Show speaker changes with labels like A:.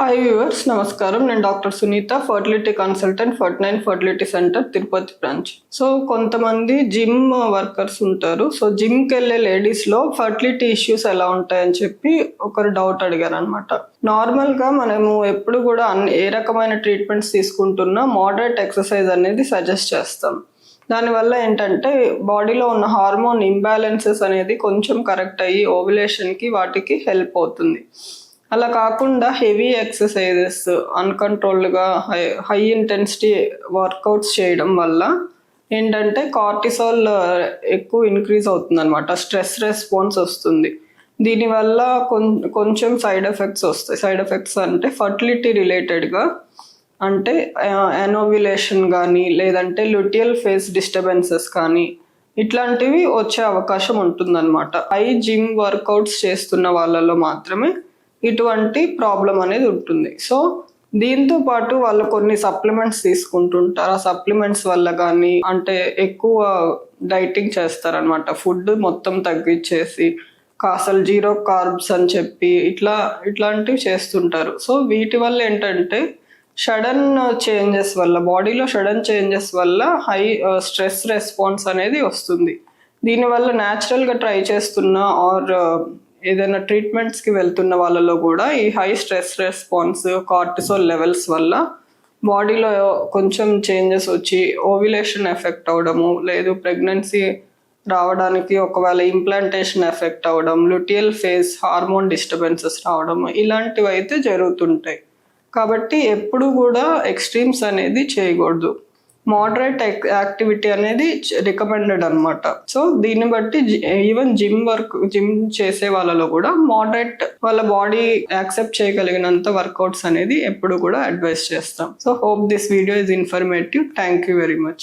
A: Hi viewers, నమస్కారం. నేను doctor Sunita, fertility consultant, 49 fertility centre, Tirupati branch. So కొంతమంది జిమ్ వర్కర్స్ ఉంటారు. సో జిమ్కి వెళ్ళే లేడీస్లో ఫర్టిలిటీ ఇష్యూస్ ఎలా ఉంటాయని చెప్పి ఒకరు డౌట్ అడిగారు అనమాట. నార్మల్గా మనము ఎప్పుడు కూడా ఏ రకమైన ట్రీట్మెంట్స్ తీసుకుంటున్నా మోడరేట్ ఎక్సర్సైజ్ అనేది సజెస్ట్ చేస్తాం. దానివల్ల ఏంటంటే బాడీలో ఉన్న హార్మోన్ ఇంబ్యాలెన్సెస్ అనేది కొంచెం కరెక్ట్ అయ్యి ఓవ్యులేషన్కి వాటికి హెల్ప్ అవుతుంది. అలా కాకుండా హెవీ ఎక్సర్సైజెస్ అన్కంట్రోల్డ్గా హై ఇంటెన్సిటీ వర్కౌట్స్ చేయడం వల్ల ఏంటంటే కార్టిసాల్ ఎక్కువ ఇంక్రీజ్ అవుతుంది అనమాట. స్ట్రెస్ రెస్పాన్స్ వస్తుంది. దీనివల్ల కొంచెం సైడ్ ఎఫెక్ట్స్ వస్తాయి. సైడ్ ఎఫెక్ట్స్ అంటే ఫర్టిలిటీ రిలేటెడ్గా, అంటే ఎనోవ్యులేషన్ కానీ లేదంటే ల్యూటియల్ ఫేజ్ డిస్టర్బెన్సెస్ కానీ ఇట్లాంటివి వచ్చే అవకాశం ఉంటుందన్నమాట. హై జిమ్ వర్కౌట్స్ చేస్తున్న వాళ్ళలో మాత్రమే ఇటువంటి ప్రాబ్లం అనేది ఉంటుంది. సో దీంతో పాటు వాళ్ళు కొన్ని సప్లిమెంట్స్ తీసుకుంటుంటారు. ఆ సప్లిమెంట్స్ వల్ల కానీ అంటే ఎక్కువ డైటింగ్ చేస్తారనమాట. ఫుడ్ మొత్తం తగ్గించేసి అసలు జీరో కార్బ్స్ అని చెప్పి ఇట్లాంటివి చేస్తుంటారు. సో వీటి వల్ల ఏంటంటే సడన్ చేంజెస్ వల్ల, బాడీలో సడన్ చేంజెస్ వల్ల హై స్ట్రెస్ రెస్పాన్స్ అనేది వస్తుంది. దీనివల్ల న్యాచురల్గా ట్రై చేస్తున్న ఆర్ ఏదైనా ట్రీట్మెంట్స్కి వెళ్తున్న వాళ్ళలో కూడా ఈ high stress response, cortisol levels వల్ల బాడీలో కొంచెం చేంజెస్ వచ్చి ఓవ్యులేషన్ ఎఫెక్ట్ అవ్వడము, లేదు ప్రెగ్నెన్సీ రావడానికి ఒకవేళ ఇంప్లాంటేషన్ ఎఫెక్ట్ అవ్వడం, ల్యూటియల్ ఫేజ్ హార్మోన్ డిస్టర్బెన్సెస్ రావడం, ఇలాంటివి అయితే జరుగుతుంటాయి. కాబట్టి ఎప్పుడు కూడా ఎక్స్ట్రీమ్స్ అనేది చేయకూడదు. మోడరేట్ యాక్టివిటీ అనేది రికమెండెడ్ అనమాట. సో దీన్ని బట్టి ఈవెన్ జిమ్ చేసే వాళ్ళలో కూడా మోడరేట్, వాళ్ళ బాడీ యాక్సెప్ట్ చేయగలిగినంత వర్కౌట్స్ అనేది ఎప్పుడు కూడా అడ్వైస్ చేస్తాం. So hope this video is informative. Thank you very much.